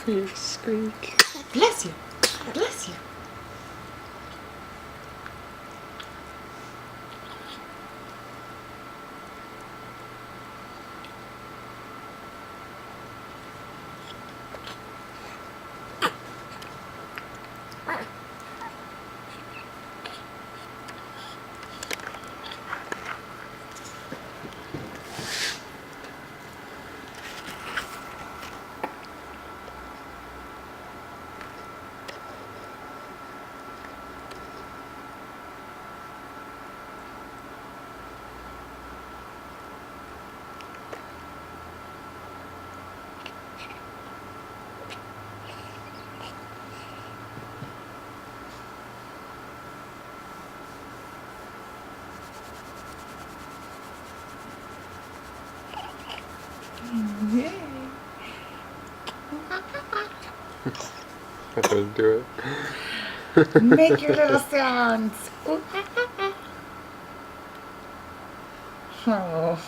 Squeak, squeak. Bless you. Bless you. Yay. I didn't do it. Make your little sounds. Oh.